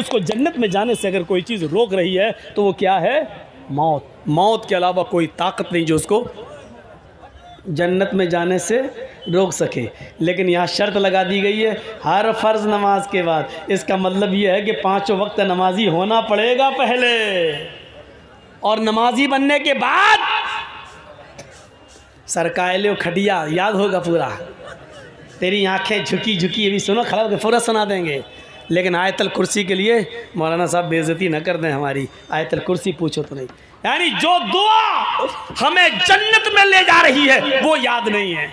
उसको जन्नत में जाने से अगर कोई चीज़ रोक रही है तो वो क्या है? मौत। मौत के अलावा कोई ताकत नहीं जो उसको जन्नत में जाने से रोक सके। लेकिन यहाँ शर्त लगा दी गई है हर फ़र्ज़ नमाज के बाद। इसका मतलब ये है कि 5 वक्त नमाजी होना पड़ेगा पहले, और नमाजी बनने के बाद सरकायले खटिया याद होगा पूरा। तेरी आंखें झुकी झुकी अभी सुनो, खड़ा होकर पूरा सुना देंगे। लेकिन आयतल कुर्सी के लिए मौलाना साहब बेइज्जती न कर दें हमारी। आयतल कुर्सी पूछो तो नहीं, यानी जो दुआ हमें जन्नत में ले जा रही है वो याद नहीं है।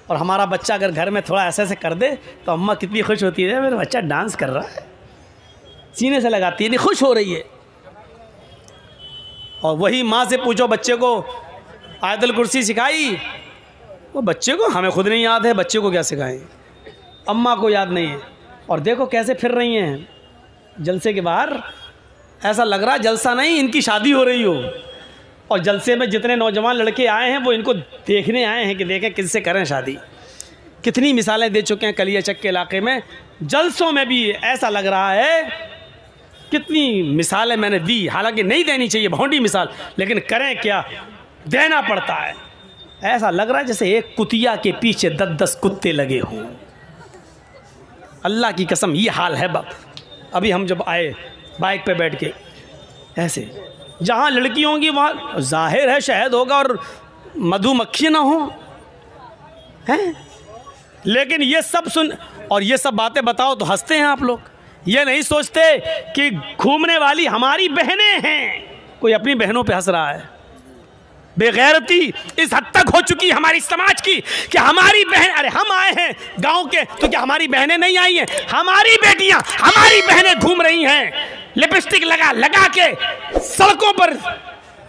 और हमारा बच्चा अगर घर में थोड़ा ऐसे ऐसे कर दे तो अम्मा कितनी खुश होती है, मेरा बच्चा डांस कर रहा है, सीने से लगाती है, नहीं खुश हो रही है। और वही माँ से पूछो बच्चे को आयतल कुर्सी सिखाई, वो बच्चे को, हमें खुद नहीं याद है, बच्चे को क्या सिखाएं? अम्मा को याद नहीं है। और देखो कैसे फिर रही हैं जलसे के बाहर, ऐसा लग रहा है जलसा नहीं इनकी शादी हो रही हो। और जलसे में जितने नौजवान लड़के आए हैं वो इनको देखने आए हैं कि देखें किससे करें शादी। कितनी मिसालें दे चुके हैं कलियाचक के इलाके में, जलसों में भी ऐसा लग रहा है। कितनी मिसालें मैंने दी, हालांकि नहीं देनी चाहिए भौंडी मिसाल, लेकिन करें क्या, देना पड़ता है। ऐसा लग रहा है जैसे एक कुतिया के पीछे 10-10 कुत्ते लगे हों। अल्लाह की कसम ये हाल है। अभी हम जब आए बाइक पे बैठ के, ऐसे जहाँ लड़की होंगी वहाँ जाहिर है शहद होगा और मधुमक्खी ना हो, हैं? लेकिन ये सब सुन और ये सब बातें बताओ तो हंसते हैं आप लोग। ये नहीं सोचते कि घूमने वाली हमारी बहनें हैं। कोई अपनी बहनों पे हंस रहा है। बेगैरती इस हद तक हो चुकी हमारी समाज की कि हमारी बहन, अरे हम आए हैं गांव के तो क्या हमारी बहनें नहीं आई हैं? हमारी बेटियां, हमारी बहनें घूम रही हैं लिपस्टिक लगा लगा के सड़कों पर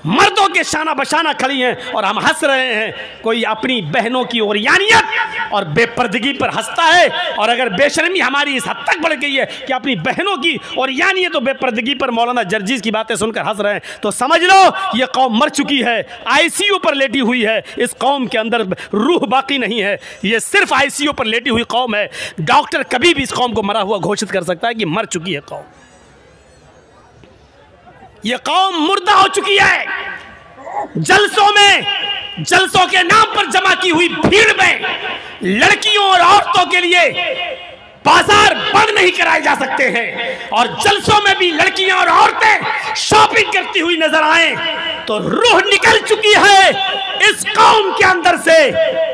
मर्दों के शाना बशाना खड़ी हैं और हम हंस रहे हैं। कोई अपनी बहनों की ओरियानियत और बेपर्दगी पर हंसता है। और अगर बेशर्मी हमारी इस हद तक बढ़ गई है कि अपनी बहनों की ओरियानियत और बेपर्दगी पर मौलाना जर्जीज की बातें सुनकर हंस रहे हैं, तो समझ लो ये कौम मर चुकी है, आईसीयू पर लेटी हुई है। इस कौम के अंदर रूह बाकी नहीं है, ये सिर्फ आईसीयू पर लेटी हुई कौम है। डॉक्टर कभी भी इस कौम को मरा हुआ घोषित कर सकता है कि मर चुकी है कौम। ये कौम मुर्दा हो चुकी है। जलसों में, जलसों के नाम पर जमा की हुई भीड़ में लड़कियों और औरतों के लिए बाजार बंद नहीं कराए जा सकते हैं। और जलसों में भी लड़कियां और औरतें शॉपिंग करती हुई नजर आए तो रूह निकल चुकी है इस कौम के अंदर से।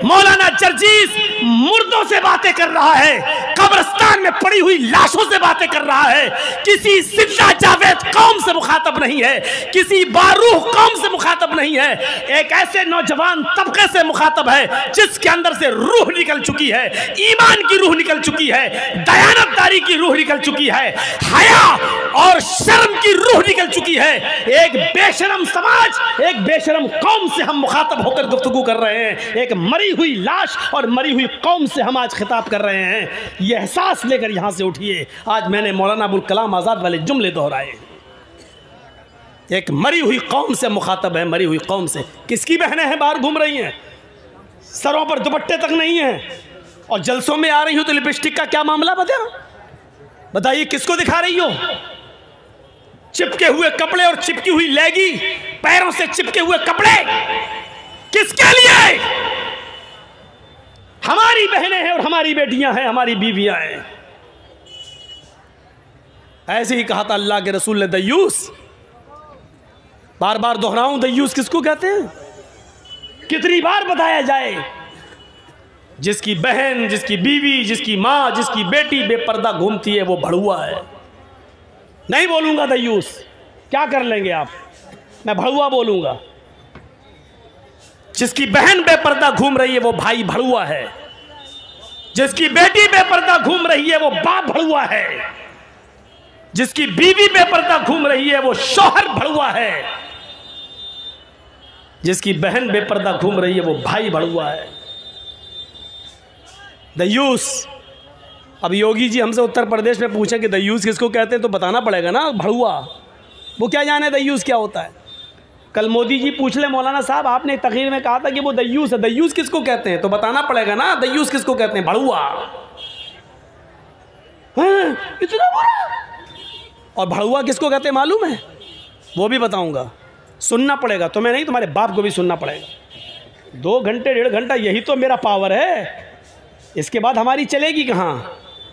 मौलाना जर्जीस मुर्दों से बातें कर रहा है, कब्रिस्तान में पड़ी हुई लाशों से बातें कर रहा है। किसी जिंदा जावेद कौम से मुखातब नहीं है, किसी बारूह कौम से मुखातब नहीं है। एक ऐसे नौजवान तबके से मुखातब है जिसके अंदर से रूह निकल चुकी है, ईमान की रूह निकल चुकी है, दयानतदारी की रूह निकल चुकी है, हया और शर्म की रूह निकल चुकी है। एक बेशरम समाज, एक बेशरम कौम से हम मुखातब होकर गुफ्तगू कर रहे हैं। एक मरी हुई लाश और मरी हुई कौम से हम आज खिताब कर रहे हैं। यह एहसास लेकर यहां से उठिए। आज मैंने मौलाना अबुल कलाम आज़ाद वाले जुमले दोहराए। एक मरी हुई कौम से मुखातब है, मरी हुई कौम से। किसकी बहनें हैं बाहर घूम रही हैं, सरों पर दुपट्टे तक नहीं हैं, और जलसों में आ रही हो तो लिपस्टिक का क्या मामला बताइए किसको दिखा रही हो? चिपके हुए कपड़े और चिपकी हुई लेगी, पैरों से चिपके हुए कपड़े किसके लिए? हमारी बहनें हैं और हमारी बेटियां हैं, हमारी बीवियां हैं। ऐसे ही कहा था अल्लाह के रसूल ने, दय्यूस। बार बार दोहराऊं, दय्यूस किसको कहते हैं? कितनी बार बताया जाए? जिसकी बहन, जिसकी बीवी, जिसकी माँ, जिसकी बेटी बेपर्दा घूमती है वो भड़ुआ है। नहीं बोलूंगा दय्यूस, क्या कर लेंगे आप, मैं भड़ुआ बोलूंगा। जिसकी बहन बेपर्दा घूम रही है वो भाई भड़ुआ है, जिसकी बेटी बेपर्दा घूम रही है वो बाप भड़ुआ है, जिसकी बीवी बेपर्दा घूम रही है वो शौहर भड़ुआ है, जिसकी बहन बेपर्दा घूम रही है वो भाई भड़ुआ है। दय्यूस। अब योगी जी हमसे उत्तर प्रदेश में पूछे कि दय्यूस किसको कहते हैं तो बताना पड़ेगा ना, भड़ुआ। वो क्या जाने दय्यूस क्या होता है? कल मोदी जी पूछ ले, मौलाना साहब आपने एक तकरीर में कहा था कि वो दय्यूस है, दय्यूस किसको कहते हैं? तो बताना पड़ेगा ना दय्यूस किसको कहते हैं, भड़ुआ। इतना बुरा और भड़ुआ किसको कहते हैं मालूम है? वो भी बताऊंगा, सुनना पड़ेगा, तुम्हें नहीं तुम्हारे बाप को भी सुनना पड़ेगा। 2 घंटे 1.5 घंटा यही तो मेरा पावर है, इसके बाद हमारी चलेगी कहाँ?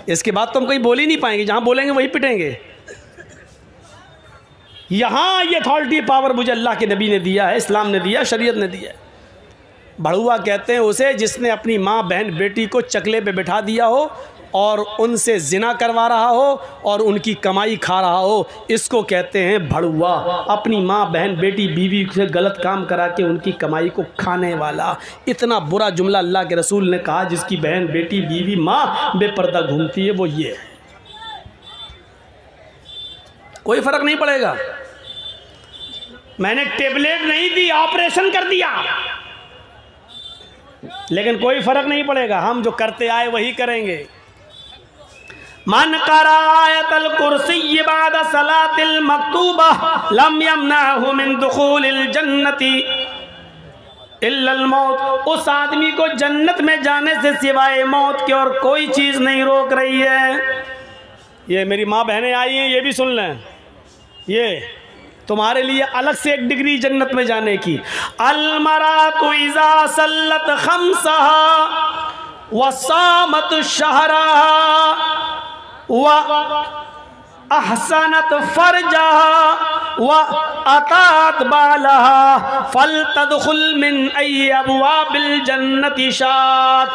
इसके बाद तो हम कहीं बोल ही नहीं पाएंगे, जहाँ बोलेंगे वहीं पिटेंगे। यहाँ ये अथॉरिटी पावर मुझे अल्लाह के नबी ने दिया है, इस्लाम ने दिया, शरीयत ने दिया है। भड़ुआ कहते हैं उसे जिसने अपनी माँ बहन बेटी को चकले पे बिठा दिया हो और उनसे जिना करवा रहा हो और उनकी कमाई खा रहा हो, इसको कहते हैं भड़ुआ। अपनी माँ बहन बेटी बीवी से गलत काम करा के उनकी कमाई को खाने वाला। इतना बुरा जुमला अल्लाह के रसूल ने कहा, जिसकी बहन बेटी बीवी माँ बेपर्दा घूमती है, वो ये है। कोई फर्क नहीं पड़ेगा। मैंने टेबलेट नहीं दी, ऑपरेशन कर दिया, लेकिन कोई फर्क नहीं पड़ेगा। हम जो करते आए वही करेंगे। मन करायतल कुर्सी बाद सलातिल मक्तूबा लम यमनाहु मिन दुखूलिल जन्नती इल्लल मौत। उस आदमी को जन्नत में जाने से सिवाय मौत की और कोई चीज़ नहीं रोक रही है। ये मेरी माँ बहनें आई हैं, ये भी सुन लें, ये तुम्हारे लिए अलग से 1 डिग्री जन्नत में जाने की। अलमरातु इज़ा सल्लत खम्सहा व सामत शहरहा व अहसनत फरजहा व अतात बालहा फलतदखुल मिन अय्यि अबवाबिल जन्नति शात।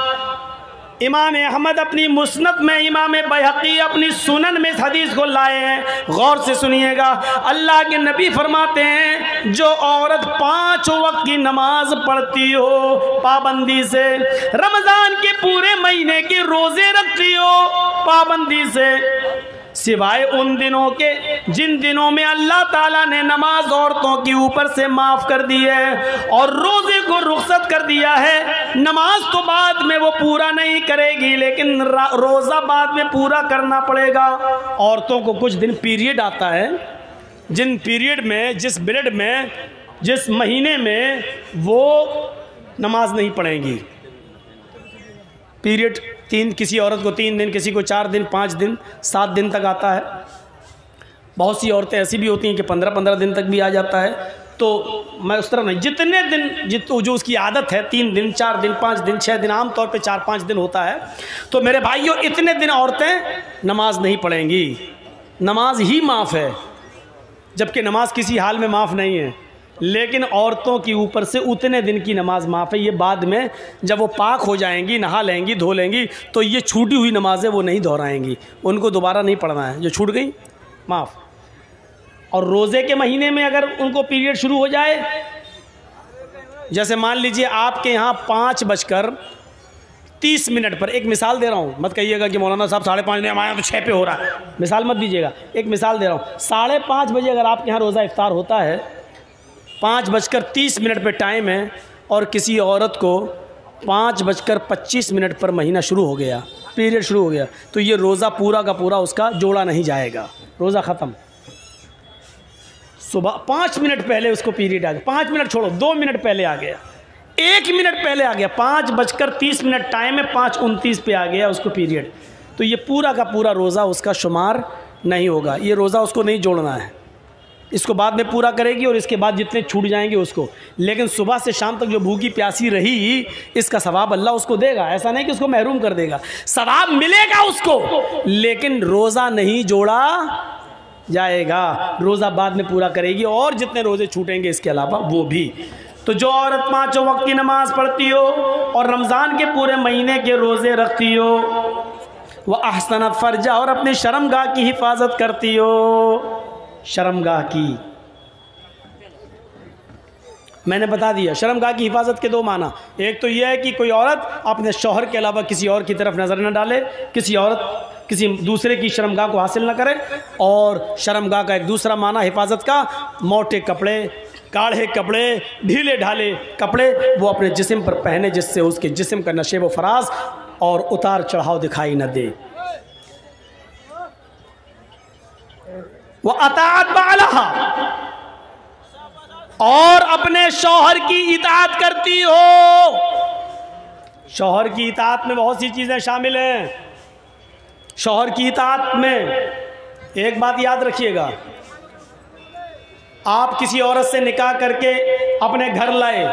इमाम अहमद अपनी मुस्नद में, इमाम बैहक़ी अपनी सुनन में इस हदीस को लाए हैं। गौर से सुनिएगा। अल्लाह के नबी फरमाते हैं, जो औरत 5 वक्त की नमाज पढ़ती हो पाबंदी से, रमज़ान के पूरे महीने के रोज़े रखती हो पाबंदी से, सिवाय उन दिनों के जिन दिनों में अल्लाह ताला ने नमाज औरतों के ऊपर से माफ़ कर दी है और रोज़े को रुख्सत कर दिया है। नमाज तो बाद में वो पूरा नहीं करेगी, लेकिन रोज़ा बाद में पूरा करना पड़ेगा। औरतों को कुछ दिन पीरियड आता है, जिन पीरियड में, जिस पीरियड में, जिस महीने में वो नमाज नहीं पढ़ेंगी। पीरियड किसी औरत को 3 दिन, किसी को 4 दिन, 5 दिन, 7 दिन तक आता है। बहुत सी औरतें ऐसी भी होती हैं कि 15-15 दिन तक भी आ जाता है। तो मैं उस तरह नहीं, जितने दिन जो उसकी आदत है, 3 दिन, 4 दिन, 5 दिन, 6 दिन, आम तौर पे 4-5 दिन होता है। तो मेरे भाइयों, इतने दिन औरतें नमाज नहीं पढ़ेंगी। नमाज ही माफ़ है, जबकि नमाज किसी हाल में माफ़ नहीं है, लेकिन औरतों के ऊपर से उतने दिन की नमाज माफ़ है। ये बाद में जब वो पाक हो जाएंगी, नहा लेंगी, धो लेंगी, तो ये छूटी हुई नमाजें वो नहीं दोहराएंगी, उनको दोबारा नहीं पढ़ना है। जो छूट गई माफ़। और रोज़े के महीने में अगर उनको पीरियड शुरू हो जाए, जैसे मान लीजिए आपके यहाँ 5:30 पर, एक मिसाल दे रहा हूँ, मत कहिएगा कि मौलाना साहब 5:30 ने, हमारे यहाँ तो 6 पे हो रहा है, मिसाल मत दीजिएगा, एक मिसाल दे रहा हूँ। 5:30 बजे अगर आपके यहाँ रोज़ा इफ्तार होता है, 5:30 पे टाइम है, और किसी औरत को 5:25 पर महीना शुरू हो गया, पीरियड शुरू हो गया, तो ये रोज़ा पूरा का पूरा उसका जोड़ा नहीं जाएगा, रोज़ा ख़त्म। सुबह 5 मिनट पहले उसको पीरियड आ गया, 5 मिनट छोड़ो, 2 मिनट पहले आ गया, 1 मिनट पहले आ गया, 5:30 टाइम है, 5:29 पे आ गया उसको पीरियड, तो ये पूरा का पूरा रोज़ा उसका शुमार नहीं होगा। ये रोज़ा उसको नहीं जोड़ना है, इसको बाद में पूरा करेगी और इसके बाद जितने छूट जाएंगे उसको। लेकिन सुबह से शाम तक जो भूखी प्यासी रही, इसका सवाब अल्लाह उसको देगा। ऐसा नहीं कि उसको महरूम कर देगा, सवाब मिलेगा उसको, लेकिन रोज़ा नहीं जोड़ा जाएगा। रोज़ा बाद में पूरा करेगी और जितने रोज़े छूटेंगे इसके अलावा वो भी। तो जो औरत 5 वक्त की नमाज पढ़ती हो और रमज़ान के पूरे महीने के रोज़े रखती हो, वह अहसनत फरजा, और अपनी शर्मगाह की हिफाजत करती हो। शर्मगाह की मैंने बता दिया, शर्मगाह की हिफाजत के 2 माना। एक तो यह है कि कोई औरत अपने शौहर के अलावा किसी और की तरफ नज़र न डाले, किसी औरत किसी दूसरे की शर्मगाह को हासिल न करे। और शर्मगाह का एक दूसरा माना हिफाजत का, मोटे कपड़े, गाढ़े कपड़े, ढीले ढाले कपड़े वो अपने जिस्म पर पहने, जिससे उसके जिस्म का नशेब व फराज और उतार चढ़ाव दिखाई न दे। वह अताअत बालहा, और अपने शौहर की इताअत करती हो। शौहर की इताअत में बहुत सी चीज़ें शामिल हैं। शौहर की इताअत में एक बात याद रखिएगा, आप किसी औरत से निकाह करके अपने घर लाए,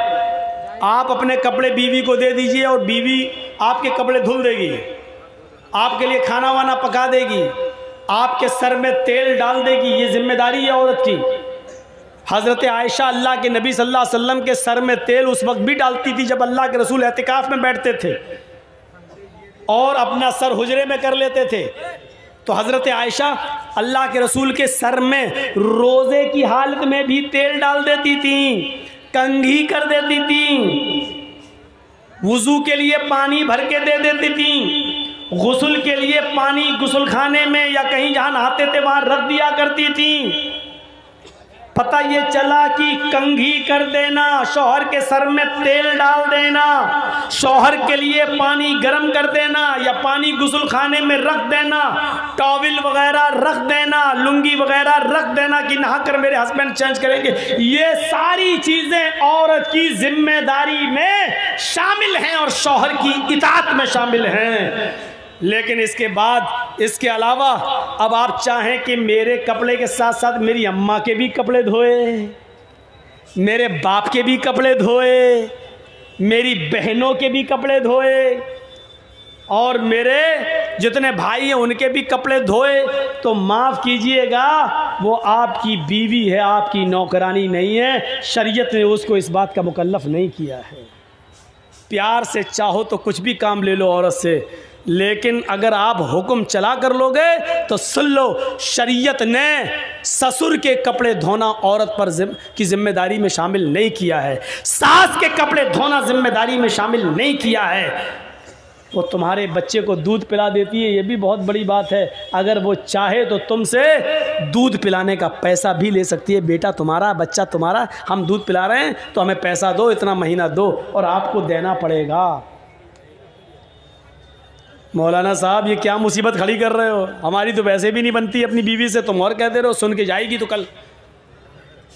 आप अपने कपड़े बीवी को दे दीजिए और बीवी आपके कपड़े धुल देगी, आपके लिए खाना वाना पका देगी, आपके सर में तेल डाल देगी। ये जिम्मेदारी है औरत की। हज़रत आयशा अल्लाह के नबी सल्लल्लाहु अलैहि वसल्लम के सर में तेल उस वक्त भी डालती थी जब अल्लाह के रसूल एतिकाफ में बैठते थे और अपना सर हुजरे में कर लेते थे। तो हज़रत आयशा अल्लाह के रसूल के सर में रोज़े की हालत में भी तेल डाल देती थी, कंघी कर देती थी, वुज़ू के लिए पानी भर के दे देती थी, गुस्ल के लिए पानी गुस्ल खाने में या कहीं जहाँ नहाते थे वहाँ रख दिया करती थी। पता ये चला कि कंघी कर देना, शौहर के सर में तेल डाल देना, शौहर के लिए पानी गर्म कर देना या पानी गुस्ल खाने में रख देना, टॉवल वगैरह रख देना, लुंगी वगैरह रख देना कि नहाकर मेरे हस्बैंड चेंज करेंगे, ये सारी चीज़ें औरत की जिम्मेदारी में शामिल हैं और शौहर की इताअत में शामिल हैं। लेकिन इसके बाद, इसके अलावा अब आप चाहें कि मेरे कपड़े के साथ साथ मेरी अम्मा के भी कपड़े धोए, मेरे बाप के भी कपड़े धोए, मेरी बहनों के भी कपड़े धोए और मेरे जितने भाई हैं उनके भी कपड़े धोए, तो माफ़ कीजिएगा वो आपकी बीवी है, आपकी नौकरानी नहीं है। शरीयत ने उसको इस बात का मुकल्लफ नहीं किया है। प्यार से चाहो तो कुछ भी काम ले लो औरत से, लेकिन अगर आप हुक्म चला कर लोगे तो सुन लो, शरीयत ने ससुर के कपड़े धोना औरत पर की जिम्मेदारी में शामिल नहीं किया है, सास के कपड़े धोना जिम्मेदारी में शामिल नहीं किया है। वो तुम्हारे बच्चे को दूध पिला देती है, ये भी बहुत बड़ी बात है। अगर वो चाहे तो तुमसे दूध पिलाने का पैसा भी ले सकती है। बेटा तुम्हारा, बच्चा तुम्हारा, हम दूध पिला रहे हैं तो हमें पैसा दो, इतना महीना दो, और आपको देना पड़ेगा। मौलाना साहब ये क्या मुसीबत खड़ी कर रहे हो, हमारी तो वैसे भी नहीं बनती अपनी बीवी से, तुम और कह दे रहे हो सुन के जाएगी तो कल।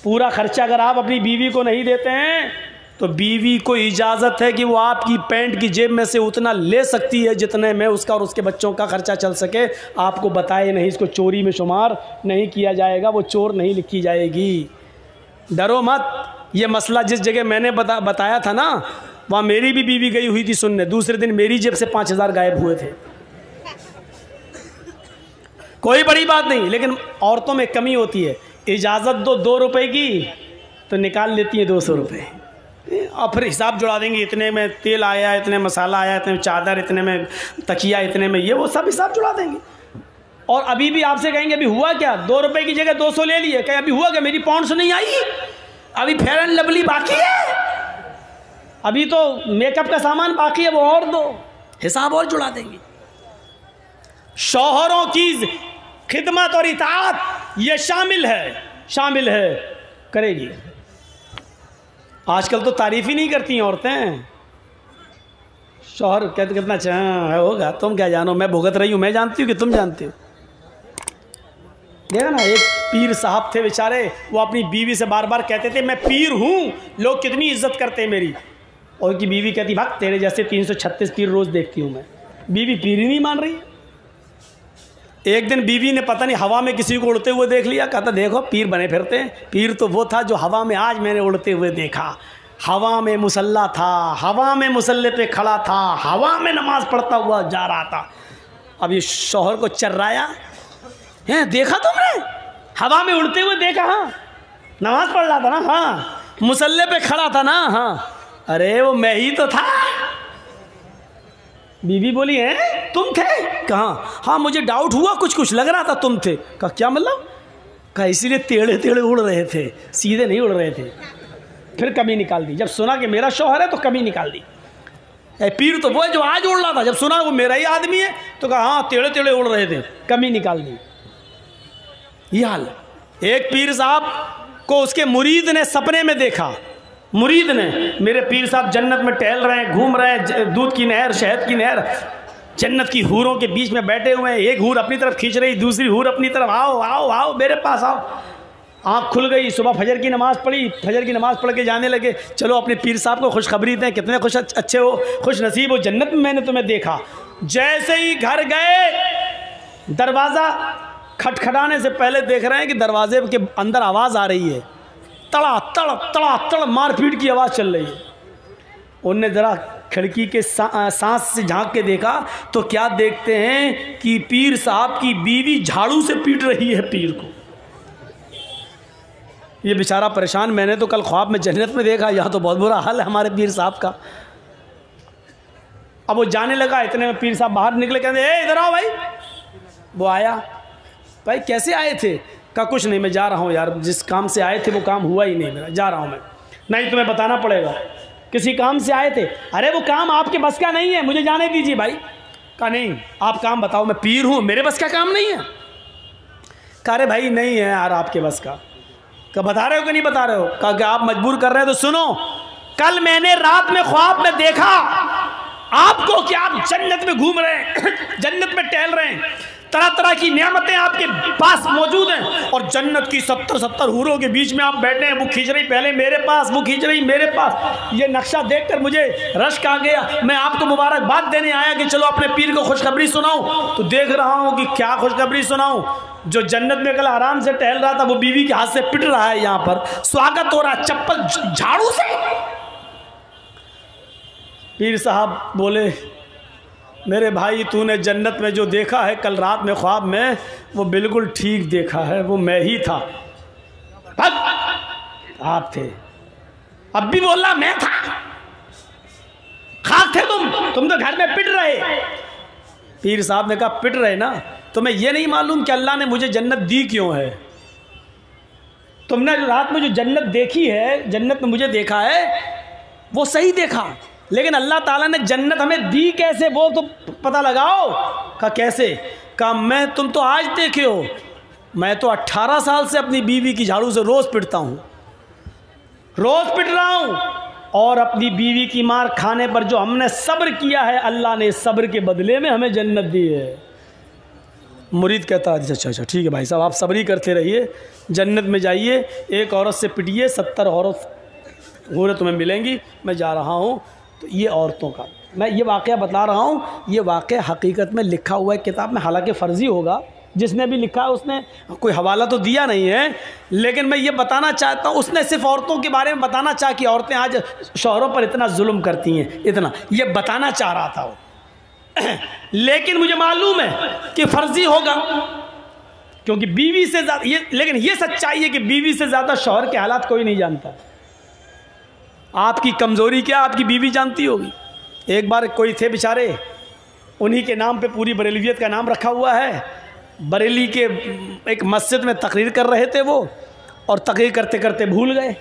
पूरा खर्चा अगर आप अपनी बीवी को नहीं देते हैं तो बीवी को इजाज़त है कि वो आपकी पैंट की जेब में से उतना ले सकती है जितने में उसका और उसके बच्चों का खर्चा चल सके। आपको बताए नहीं, इसको चोरी में शुमार नहीं किया जाएगा, वो चोर नहीं लिखी जाएगी। डरो मत। ये मसला जिस जगह मैंने बताया था ना, वहाँ मेरी भी बीवी गई हुई थी सुनने, दूसरे दिन मेरी जेब से 5,000 गायब हुए थे। कोई बड़ी बात नहीं, लेकिन औरतों में कमी होती है। इजाज़त दो 2 रुपए की तो निकाल लेती है 200 रुपये, और फिर हिसाब जुड़ा देंगे, इतने में तेल आया, इतने मसाला आया, इतने में चादर, इतने में तकिया, इतने में ये वो सब हिसाब जुड़ा देंगे। और अभी भी आपसे कहेंगे अभी हुआ क्या, 2 रुपए की जगह 200 ले लिए, कहे अभी हुआ क्या, मेरी पाउंड नहीं आई, अभी फेयर एंड लवली बाकी है, अभी तो मेकअप का सामान बाकी है, वो और दो, हिसाब और जुड़ा देंगे। शौहरों की खिदमत और इताअत ये शामिल है, करेगी। आजकल तो तारीफ ही नहीं करती औरतें। शौहर कहते कितना अच्छा होगा, तुम क्या जानो, मैं भुगत रही हूँ, मैं जानती हूँ कि तुम जानते हो। देखा ना, एक पीर साहब थे बेचारे, वो अपनी बीवी से बार बार कहते थे मैं पीर हूँ, लोग कितनी इज्जत करते हैं मेरी, और उनकी बीवी कहती भाग तेरे जैसे 336 पीर रोज़ देखती हूँ मैं। बीवी पीर ही नहीं मान रही है। एक दिन बीवी ने पता नहीं हवा में किसी को उड़ते हुए देख लिया, कहता देखो पीर बने फिरते हैं। पीर तो वो था जो हवा में आज मैंने उड़ते हुए देखा, हवा में मुसल्ला था, हवा में मुसल्ले पे खड़ा था, हवा में नमाज पढ़ता हुआ जा रहा था। अब ये शौहर को चर्राया है, देखा तुमने, हवा में उड़ते हुए देखा, हाँ नमाज पढ़ रहा था ना, हाँ मुसल्ले पे खड़ा था ना, हाँ अरे वो मैं ही तो था। बीवी बोली है तुम थे, कहाँ, हाँ मुझे डाउट हुआ, कुछ लग रहा था तुम थे। कहा क्या मतलब, कहा इसीलिए टेढ़े टेढ़े उड़ रहे थे, सीधे नहीं उड़ रहे थे। फिर कमी निकाल दी, जब सुना कि मेरा शौहर है तो कमी निकाल दी। पीर तो वो है जो आज उड़ रहा था, जब सुना वो मेरा ही आदमी है तो कहा हाँ टेढ़े टेढ़े उड़ रहे थे, कमी निकाल दी। ये हाल। एक पीर साहब को उसके मुरीद ने सपने में देखा। मुरीद ने, मेरे पीर साहब जन्नत में टहल रहे हैं, घूम रहे हैं, दूध की नहर, शहद की नहर, जन्नत की हूरों के बीच में बैठे हुए हैं। एक हूर अपनी तरफ खींच रही, दूसरी हूर अपनी तरफ, आओ आओ आओ मेरे पास आओ। आँख खुल गई, सुबह फजर की नमाज़ पढ़ी, फजर की नमाज़ पढ़ के जाने लगे, चलो अपने पीर साहब को खुशखबरी दें, कितने अच्छे हो, खुश नसीब हो, जन्नत में मैंने तुम्हें देखा। जैसे ही घर गए, दरवाज़ा खटखटाने से पहले देख रहे हैं कि दरवाजे के अंदर आवाज़ आ रही है, तड़ा तड़ तड़ा तड़ मारपीट की आवाज़ चल रही है। उनने ज़रा खिड़की के सांस से झांक के देखा तो क्या देखते हैं कि पीर साहब की बीवी झाड़ू से पीट रही है पीर को। ये बेचारा परेशान। मैंने तो कल ख्वाब में जन्नत में देखा, यहाँ तो बहुत बुरा हाल है हमारे पीर साहब का। अब वो जाने लगा, इतने में पीर साहब बाहर निकले, कहते ए इधर आओ भाई। वो आया, भाई कैसे आए थे? कहा कुछ नहीं, मैं जा रहा हूँ यार, जिस काम से आए थे वो काम हुआ ही नहीं मेरा, जा रहा हूँ मैं। नहीं तुम्हें बताना पड़ेगा, किसी काम से आए थे? अरे वो काम आपके बस का नहीं है, मुझे जाने दीजिए भाई। कहा नहीं आप काम बताओ, मैं पीर हूँ, मेरे बस का काम नहीं है। कहा अरे भाई नहीं है यार आपके बस का। कहा बता रहे हो कि नहीं बता रहे हो? कहा कि आप मजबूर कर रहे हैं तो सुनो, कल मैंने रात में ख्वाब में देखा आपको कि आप जन्नत में घूम रहे हैं, जन्नत में टहल रहे हैं, तरह तरह की नियामतें आपके पास मौजूद हैं और जन्नत की 70 हूरों के बीच में आप बैठे हैं। वो खींच रही पहले मेरे पास, वो खींच रही मेरे पास। ये नक्शा देखकर मुझे रश्क आ गया। मैं आपको मुबारकबाद देने आया कि चलो अपने पीर को खुशखबरी सुनाऊं। तो देख रहा हूं कि क्या खुशखबरी सुनाऊं। जो जन्नत में कल आराम से टहल रहा था वो बीवी के हाथ से पिट रहा है, यहाँ पर स्वागत हो रहा है चप्पल झाड़ू से। पीर साहब बोले मेरे भाई तूने जन्नत में जो देखा है कल रात में ख्वाब में, वो बिल्कुल ठीक देखा है, वो मैं ही था। आप थे? अब भी बोल रहा मैं था? खाक थे तुम तो घर में पिट रहे। पीर साहब ने कहा पिट रहे ना, तुम्हें ये नहीं मालूम कि अल्लाह ने मुझे जन्नत दी क्यों है? तुमने जो रात में जो जन्नत देखी है, जन्नत में मुझे देखा है, वो सही देखा, लेकिन अल्लाह ताला ने जन्नत हमें दी कैसे वो तो पता लगाओ। कहा कैसे? कहा मैं तुम तो आज देखे हो, मैं तो 18 साल से अपनी बीवी की झाड़ू से रोज़ पिटता हूँ, रोज़ पिट रहा हूँ। और अपनी बीवी की मार खाने पर जो हमने सब्र किया है, अल्लाह ने सब्र के बदले में हमें जन्नत दी है। मुरीद कहता है अच्छा ठीक है भाई साहब, आप सब्र ही करते रहिए, जन्नत में जाइए, एक औरत से पिटिए, 70 औरत तुम्हें मिलेंगी, मैं जा रहा हूँ। तो ये औरतों का मैं ये वाक़या बता रहा हूँ। ये वाक़या हकीकत में लिखा हुआ है किताब में, हालांकि फ़र्ज़ी होगा, जिसने भी लिखा है उसने कोई हवाला तो दिया नहीं है, लेकिन मैं ये बताना चाहता हूँ, उसने सिर्फ औरतों के बारे में बताना चाहा कि औरतें आज शौहरों पर इतना जुल्म करती हैं, इतना ये बताना चाह रहा था वो। लेकिन मुझे मालूम है कि फ़र्ज़ी होगा, क्योंकि बीवी से ज़्यादा ये, लेकिन ये सच्चाई है कि बीवी से ज़्यादा शौहर के हालात कोई नहीं जानता। आपकी कमज़ोरी क्या आपकी बीवी जानती होगी। एक बार कोई थे बेचारे, उन्हीं के नाम पे पूरी बरेलवियत का नाम रखा हुआ है। बरेली के एक मस्जिद में तकरीर कर रहे थे वो, और तकरीर करते करते भूल गए।